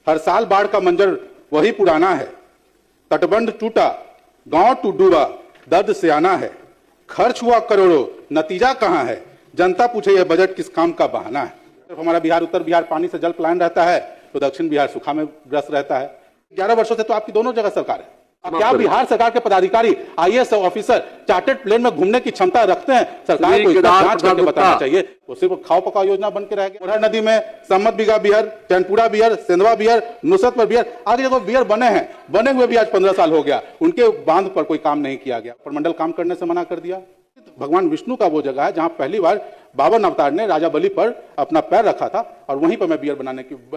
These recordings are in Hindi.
हर साल बाढ़ का मंजर वही पुराना है। तटबंध टूटा, गांव डूबा, दर्द से आना है। खर्च हुआ करोड़ों, नतीजा कहां है? जनता पूछे यह बजट किस काम का बहाना है। तो हमारा बिहार, उत्तर बिहार पानी से जल पलायन रहता है, तो दक्षिण बिहार सूखा में ग्रस्त रहता है। 11 वर्षों से तो आपकी दोनों जगह सरकार है। क्या बिहार सरकार के पदाधिकारी, आईएएस ऑफिसर चार्टर्ड प्लेन में घूमने की क्षमता रखते हैं? सरकार को इसका जांच करके बताना चाहिए। वो सिर्फ खाओ पकाओ योजना बन के रह गया। ओढ़ा नदी में सम्मत बिगा बिहर, चैनपुरा बिहर, सेंधवा बिहर, नुसरतपुर बिहर, आगे जो बिहर बने हैं, बने हुए भी आज 15 साल हो गया, उनके बांध पर कोई काम नहीं किया गया। प्रमंडल काम करने से मना कर दिया। भगवान विष्णु का वो जगह है जहां पहली बार बावन अवतार ने राजा बलि पर अपना पैर रखा था, और वहीं पर मैं बियर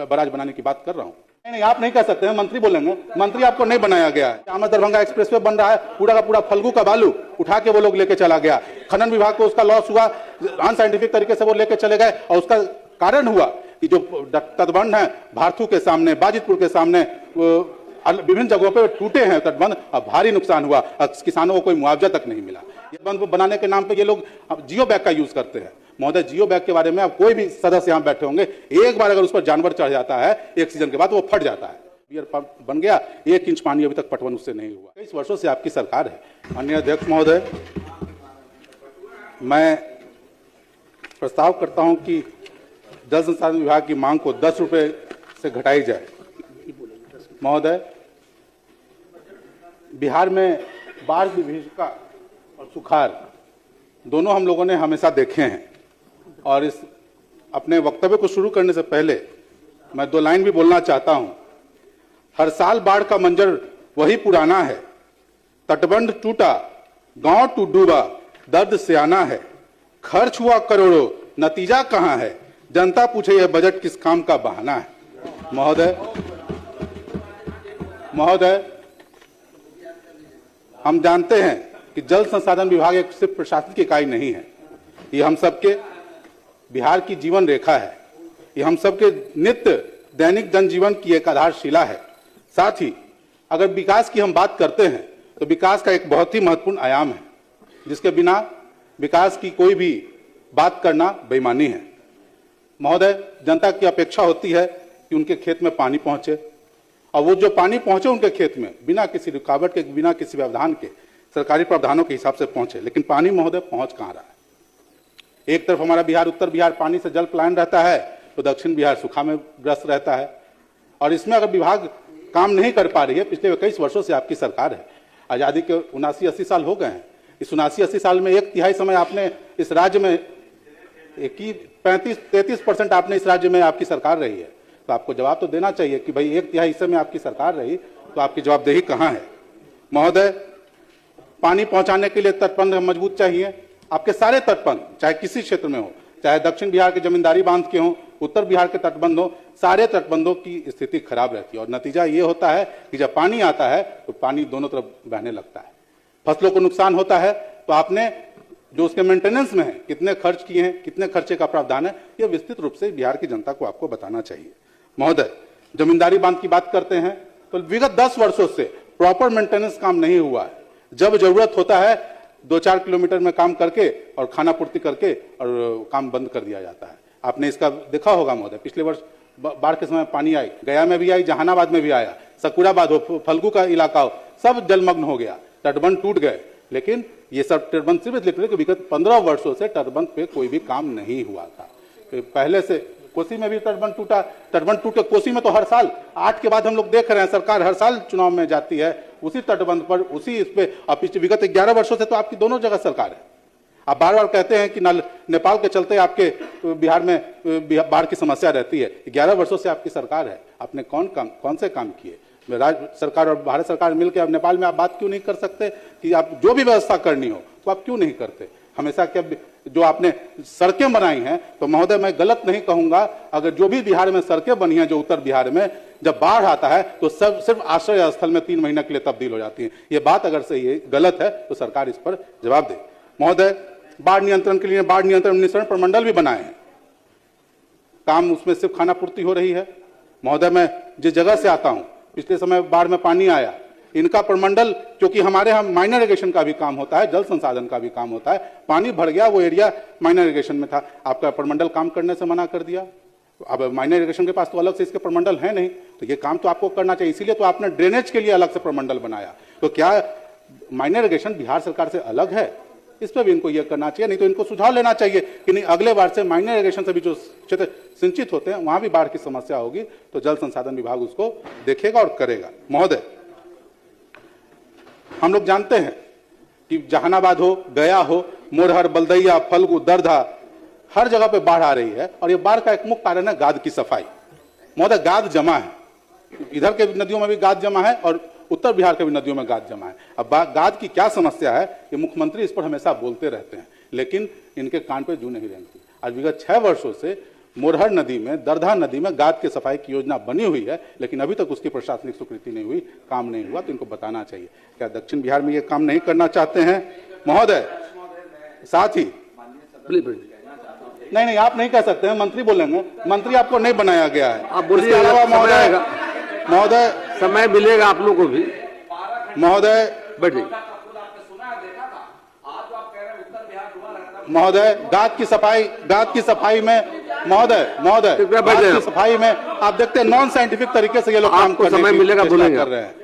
बराज बनाने की बात कर रहा हूं। नहीं, आप नहीं कह सकते हैं, मंत्री बोलेंगे। मंत्री आपको नहीं बनाया गया है। आमद दरभंगा एक्सप्रेसवे बन रहा है, पूरा का पूरा फल्गु का बालू उठा के वो लोग लेके चला गया। खनन विभाग को उसका लॉस हुआ, अनसाइंटिफिक तरीके से वो लेके चले गए, और उसका कारण हुआ कि जो तटबंध है भारथू के सामने, बाजितपुर के सामने, विभिन्न जगहों पे टूटे हैं तटबंध, अब भारी नुकसान हुआ, किसानों को कोई मुआवजा तक नहीं मिला। ये बंद बनाने के नाम पे ये लोग जियो बैग का यूज करते हैं। महोदय, जियो बैग के बारे में अब कोई भी सदस्य यहाँ बैठे होंगे, एक बार अगर उस पर जानवर चढ़ जाता है एक सीजन के बाद, वो फट जाता है। बियर पंप बन गया, 1 इंच पानी अभी तक पटवन उससे नहीं हुआ। 23 वर्षों से आपकी सरकार है। माननीय अध्यक्ष महोदय, मैं प्रस्ताव करता हूं कि जल संसाधन विभाग की मांग को 10 रुपए से घटाई जाए। महोदय, बिहार में बाढ़ की भीषिका और सुखाड़ दोनों हम लोगों ने हमेशा देखे हैं, और इस अपने वक्तव्य को शुरू करने से पहले मैं 2 लाइन भी बोलना चाहता हूं। हर साल बाढ़ का मंजर वही पुराना है। तटबंध टूटा, गांव डूबा, दर्द से आना है। खर्च हुआ करोड़ों, नतीजा कहां है? जनता पूछे यह बजट किस काम का बहाना है। महोदय, हम जानते हैं कि जल संसाधन विभाग एक सिर्फ प्रशासनिक इकाई नहीं है, ये हम सबके बिहार की जीवन रेखा है। ये हम सबके नित्य दैनिक जनजीवन की एक आधारशिला है। साथ ही अगर विकास की हम बात करते हैं तो विकास का एक बहुत ही महत्वपूर्ण आयाम है, जिसके बिना विकास की कोई भी बात करना बेईमानी है। महोदय, जनता की अपेक्षा होती है कि उनके खेत में पानी पहुंचे, और वो जो पानी पहुंचे उनके खेत में बिना किसी रुकावट के, बिना किसी व्यवधान के, सरकारी प्रावधानों के हिसाब से पहुंचे। लेकिन पानी महोदय पहुंच कहां रहा है? एक तरफ हमारा बिहार, उत्तर बिहार पानी से जल पलायन रहता है, तो दक्षिण बिहार सूखा में ग्रस्त रहता है। और इसमें अगर विभाग काम नहीं कर पा रही है, पिछले 21 वर्षों से आपकी सरकार है, आजादी के 79-80 साल हो गए हैं। इस 79-80 साल में 1/3 समय आपने इस राज्य में 33% आपने इस राज्य में आपकी सरकार रही है, तो आपको जवाब तो देना चाहिए कि भाई 1/3 हिस्से में आपकी सरकार रही, तो आपकी जवाबदेही कहां है? महोदय, पानी पहुंचाने के लिए तटबंध मजबूत चाहिए। आपके सारे तटबंध, चाहे किसी क्षेत्र में हो, चाहे दक्षिण बिहार के जमींदारी बांध के हो, उत्तर बिहार के तटबंध हो, सारे तटबंधों की स्थिति खराब रहती है, और नतीजा ये होता है कि जब पानी आता है तो पानी दोनों तरफ बहने लगता है, फसलों को नुकसान होता है। तो आपने जो उसके मेंटेनेंस में है, कितने खर्च किए हैं, कितने खर्चे का प्रावधान है, यह विस्तृत रूप से बिहार की जनता को आपको बताना चाहिए। महोदय, जमींदारी बांध की बात करते हैं तो विगत 10 वर्षों से प्रॉपर मेंटेनेंस काम नहीं हुआ है। जब जरूरत होता है 2-4 किलोमीटर में काम करके और खाना पूर्ति करके और काम बंद कर दिया जाता है। आपने इसका देखा होगा महोदय, पिछले वर्ष बाढ़ के समय पानी आई, गया में भी आई, जहानाबाद में भी आया, सकुराबाद हो, फल्गु का इलाका हो, सब जलमग्न हो गया, तटबंध टूट गए। लेकिन ये सब तटबंध सिर्फ इसलिए कि विगत 15 वर्षों से तटबंध पे कोई भी काम नहीं हुआ था। पहले से कोसी में भी तटबंध टूटा, तटबंध टूटे कोसी में तो हर साल 8 के बाद हम लोग देख रहे हैं, सरकार हर साल चुनाव में जाती है उसी तटबंध पर, उसी इस पे। अब विगत 11 वर्षों से तो आपकी दोनों जगह सरकार है। आप बार बार कहते हैं कि नेपाल के चलते आपके बिहार में बाढ़ की समस्या रहती है। 11 वर्षों से आपकी सरकार है, आपने कौन से काम किए? राज्य सरकार और भारत सरकार मिलकर अब नेपाल में आप बात क्यों नहीं कर सकते कि आप जो भी व्यवस्था करनी हो तो आप क्यों नहीं करते? हमेशा क्या जो आपने सड़कें बनाई हैं, तो महोदय मैं गलत नहीं कहूंगा, अगर जो भी बिहार में सड़कें बनी हैं, जो उत्तर बिहार में जब बाढ़ आता है तो सब सिर्फ आश्रय स्थल में 3 महीने के लिए तब्दील हो जाती है। ये बात अगर सही है, गलत है, तो सरकार इस पर जवाब दे। महोदय, बाढ़ नियंत्रण के लिए बाढ़ नियंत्रण प्रमंडल भी बनाए हैं, काम उसमें सिर्फ खाना पूर्ति हो रही है। महोदय, मैं जिस जगह से आता हूं, पिछले समय बाढ़ में पानी आया, इनका प्रमंडल, क्योंकि हमारे यहाँ माइनर इरिगेशन का भी काम होता है, जल संसाधन का भी काम होता है, पानी भर गया, वो एरिया माइनर इरिगेशन में था, आपका प्रमंडल काम करने से मना कर दिया। अब माइनर इरिगेशन के पास तो अलग से इसके प्रमंडल है नहीं, तो ये काम तो आपको करना चाहिए, इसीलिए तो आपने ड्रेनेज के लिए अलग से प्रमंडल बनाया। तो क्या माइनर इरिगेशन बिहार सरकार से अलग है? इस पर भी इनको ये करना चाहिए, नहीं तो इनको सुझाव लेना चाहिए कि नहीं अगले बार से माइनर इरिगेशन से भी जो क्षेत्र सिंचित होते हैं वहां भी बाढ़ की समस्या होगी तो जल संसाधन विभाग उसको देखेगा और करेगा। महोदय, हम लोग जानते हैं कि जहानाबाद हो, गया हो, मोरहर, बलदैया, फल्गु, दरधा, हर जगह पे बाढ़ आ रही है और ये बाढ़ का एक मुख्य कारण है गाद की सफाई। महोदय, गाद जमा है, इधर के नदियों में भी गाद जमा है और उत्तर बिहार के भी नदियों में गाद जमा है। अब गाद की क्या समस्या है ये मुख्यमंत्री इस पर हमेशा बोलते रहते हैं, लेकिन इनके कान पे जू नहीं रेंगती। आज विगत 6 वर्षों से मोरहर नदी में, दरधा नदी में गाद की सफाई की योजना बनी हुई है, लेकिन अभी तक उसकी प्रशासनिक स्वीकृति नहीं हुई, काम नहीं हुआ। तो इनको बताना चाहिए। क्या दक्षिण बिहार में ये काम नहीं करना चाहते हैं? महोदय, साथ ही नहीं, आप नहीं कह सकते हैं, मंत्री बोलेंगे। मंत्री आपको नहीं बनाया गया है। आप बोलिए। महोदय, समय मिलेगा आप लोगों को भी। महोदय बैठिए। महोदय, गाद की सफाई में महोदय गाद की सफाई में आप देखते हैं नॉन साइंटिफिक तरीके से ये लोग काम करने समय मिलेगा बोलेंगे कर रहे हैं।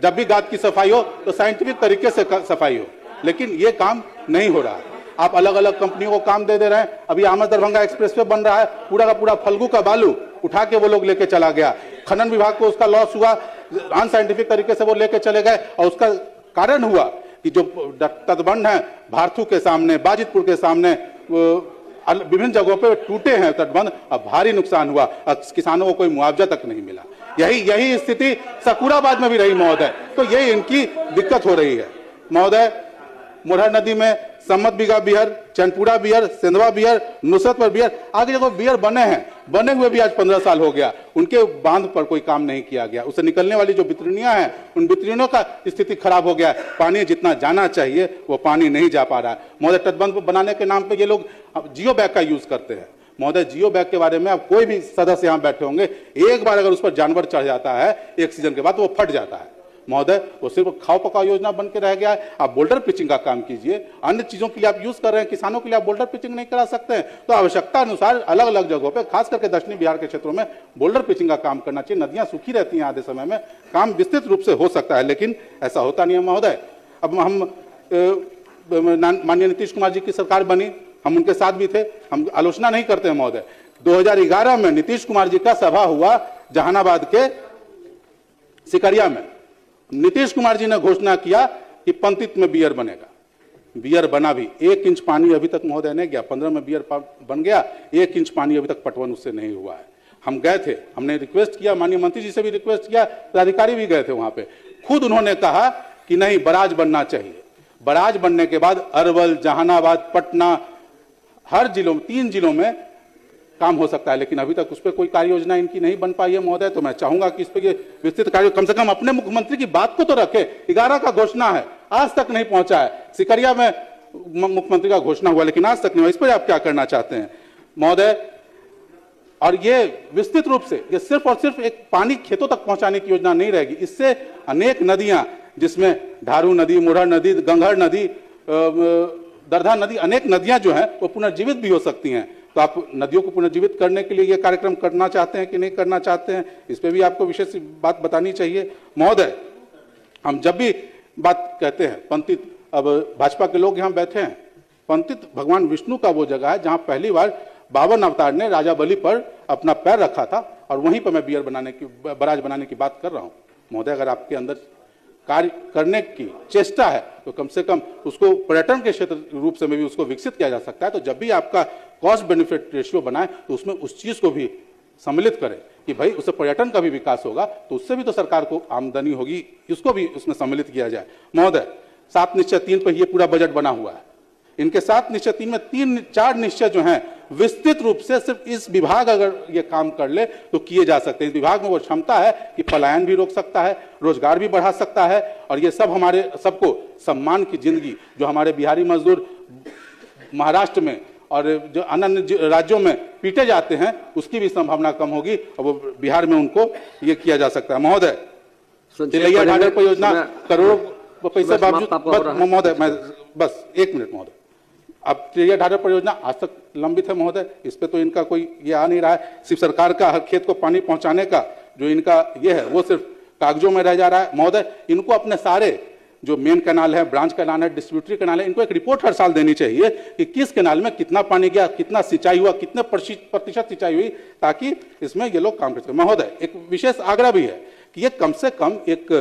जब भी गाद की सफाई हो तो साइंटिफिक तरीके से सफाई हो, लेकिन ये काम नहीं हो रहा है। आप अलग अलग कंपनियों को काम दे रहे हैं। अभी आमद दरभंगा एक्सप्रेसवे बन रहा है, पूरा का पूरा फल्गु का बालू उठा के वो लोग लेके चला गया। खनन विभाग को उसका लॉस हुआ, अनसाइंटिफिक तरीके से वो लेके चले गए और उसका कारण हुआ कि जो तटबंध है भारथू के सामने, बाजितपुर के सामने, विभिन्न जगहों पे टूटे हैं तटबंध, अब भारी नुकसान हुआ, किसानों को कोई मुआवजा तक नहीं मिला। यही स्थिति सकुराबाद में भी रही महोदय। तो ये इनकी दिक्कत हो रही है। महोदय, मोरहर नदी में सम्मत बिगा weir, Chainpura weir, Sendhwa weir, Nusratpur weir, आगे जो बियर बने हुए भी आज 15 साल हो गया, उनके बांध पर कोई काम नहीं किया गया। उससे निकलने वाली जो वितरणियां हैं उन वितरणियों का स्थिति खराब हो गया है। पानी जितना जाना चाहिए वो पानी नहीं जा पा रहा है। महोदय, तटबंध बनाने के नाम पे ये लोग जियो बैग का यूज करते हैं। महोदय, जियो बैग के बारे में आप कोई भी सदस्य यहाँ बैठे होंगे, एक बार अगर उस पर जानवर चढ़ जाता है एक सीजन के बाद तो वो फट जाता है। महोदय, वो सिर्फ खाओ पकाओ योजना बन के रह गया है। आप बोल्डर पिचिंग का काम कीजिए। अन्य चीजों के लिए आप यूज कर रहे हैं, किसानों के लिए आप बोल्डर पिचिंग नहीं करा सकते हैं। तो आवश्यकता अनुसार अलग अलग जगहों पे, खास करके दक्षिणी बिहार के क्षेत्रों में बोल्डर पिचिंग का काम करना चाहिए। नदियां सूखी रहती हैं आधे समय में, काम विस्तृत रूप से हो सकता है, लेकिन ऐसा होता नहीं है। महोदय, अब हम माननीय नीतीश कुमार जी की सरकार बनी, हम उनके साथ भी थे, हम आलोचना नहीं करते हैं। महोदय, 2011 में नीतीश कुमार जी का सभा हुआ जहानाबाद के सिकरिया में। नीतीश कुमार जी ने घोषणा किया कि पंतित में बियर बनेगा। बियर बना भी, 1 इंच पानी अभी तक महोदय नहीं गया। 15 में बियर बन गया, 1 इंच पानी अभी तक पटवन उससे नहीं हुआ है। हम गए थे, हमने रिक्वेस्ट किया, माननीय मंत्री जी से भी रिक्वेस्ट किया, अधिकारी भी गए थे वहां पे। खुद उन्होंने कहा कि नहीं, बराज बनना चाहिए। बराज बनने के बाद अरवल, जहानाबाद, पटना, हर जिलों में, 3 जिलों में काम हो सकता है, लेकिन अभी तक उस पर कोई कार्य योजना इनकी नहीं बन पाई है। महोदय, तो मैं चाहूंगा कि इस पर विस्तृत कार्य, कम से कम अपने मुख्यमंत्री की बात को तो रखे। 11 का घोषणा है, आज तक नहीं पहुंचा है। सिकरिया में मुख्यमंत्री का घोषणा हुआ, लेकिन आज तक नहीं हुआ। इस पर आप क्या करना चाहते हैं महोदय? और ये विस्तृत रूप से, ये सिर्फ और सिर्फ एक पानी खेतों तक पहुंचाने की योजना नहीं रहेगी। इससे अनेक नदियां, जिसमें ढारू नदी, मोरहर नदी, गंगहर नदी, दरधा नदी, अनेक नदियां जो हैं वो पुनर्जीवित भी हो सकती हैं। तो आप नदियों को पुनर्जीवित करने के लिए ये कार्यक्रम करना चाहते हैं कि नहीं करना चाहते हैं, इस पे भी आपको विशेष बात बतानी चाहिए। महोदय, हम जब भी बात कहते हैं पंतित, अब भाजपा के लोग यहाँ बैठे हैं, पंतित भगवान विष्णु का वो जगह है जहाँ पहली बार 52 अवतार ने राजा बलि पर अपना पैर रखा था, और वहीं पर मैं बियर बनाने की, बराज बनाने की बात कर रहा हूँ। महोदय, अगर आपके अंदर कार्य करने की चेष्टा है तो कम से कम उसको पर्यटन के क्षेत्र रूप से में भी उसको विकसित किया जा सकता है। तो जब भी आपका कॉस्ट बेनिफिट रेशियो बनाए तो उसमें उस चीज को भी सम्मिलित करें कि भाई उससे पर्यटन का भी विकास होगा, तो उससे भी तो सरकार को आमदनी होगी, इसको भी उसमें सम्मिलित किया जाए। महोदय, 7 निश्चय 3 पर ये पूरा बजट बना हुआ है। इनके 7 निश्चय 3 में 3-4 निश्चय जो हैं विस्तृत रूप से सिर्फ इस विभाग अगर ये काम कर ले तो किए जा सकते हैं। इस विभाग में वो क्षमता है कि पलायन भी रोक सकता है, रोजगार भी बढ़ा सकता है, और ये सब हमारे सबको सम्मान की जिंदगी, जो हमारे बिहारी मजदूर महाराष्ट्र में और जो अन्य राज्यों में पीटे जाते हैं, उसकी भी संभावना कम होगी और वो बिहार में उनको ये किया जा सकता है। महोदय, तिलैया ढाढर परियोजना करोड़ों पैसे बावजूद, महोदय मैं बस 1 मिनट महोदय, अब तिलैया ढाढर परियोजना आज तक लंबित है महोदय, इस पे तो इनका कोई ये आ नहीं रहा है। सिर्फ सरकार का हर खेत को पानी पहुंचाने का जो इनका ये है वो सिर्फ कागजों में रह जा रहा है। महोदय, इनको अपने सारे जो मेन कैनाल है, ब्रांच कैनाल है, डिस्ट्रीब्यूटरी कैनाल है, इनको एक रिपोर्ट हर साल देनी चाहिए कि किस कैनाल में कितना पानी गया, कितना सिंचाई हुआ, कितने प्रतिशत सिंचाई हुई, ताकि इसमें ये लोग काम कर सकें। महोदय, एक विशेष आग्रह भी है कि ये कम से कम एक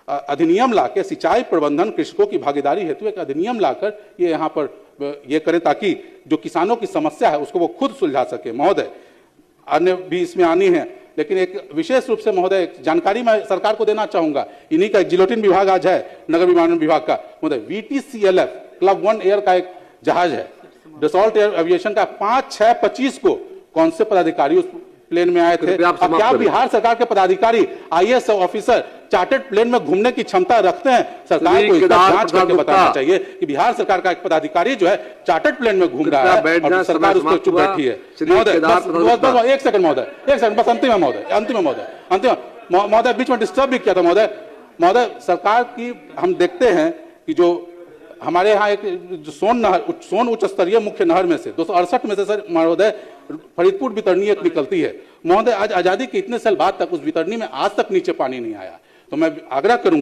अधिनियम लाकर सिंचाई प्रबंधन कृषकों की भागीदारी हेतु एक अधिनियम लाकर ये यहाँ पर ये करें, ताकि जो किसानों की समस्या है उसको वो खुद सुलझा सके। महोदय, अन्य भी इसमें आनी है, लेकिन एक विशेष रूप से महोदय जानकारी मैं सरकार को देना चाहूंगा। इन्हीं का एक जिलोटिन विभाग आज है, नगर विमानन विभाग का। महोदय, VTCLF क्लब 1 एयर का एक जहाज है, डसॉल्ट एयर एविएशन का, 5/6/25 को कौन से पदाधिकारी उस प्लेन में आए थे? अब क्या बिहार सरकार के पदाधिकारी, IAS ऑफिसर चार्टर्ड प्लेन में घूमने की क्षमता रखते हैं? सरकार को इसका जांच करके बताना चाहिए कि बिहार सरकार का एक पदाधिकारी जो है चार्टर्ड प्लेन में घूम रहा है और सरकार उस पर चुप बैठी है। महोदय, बस एक सेकंड महोदय, एक सेकंड, बस अंतिम है महोदय, महोदय बीच में डिस्टर्ब भी किया था महोदय। सरकार की हम देखते हैं कि जो हमारे यहाँ एक सोन उच्च स्तरीय मुख्य नहर में से 268 में से सर महोदय फरीदपुर वितरणी एक निकलती है। महोदय, आज आजादी के इतने साल बाद तक उस वितरणी में आज तक नीचे पानी नहीं आया। तो मैं आग्रह करूं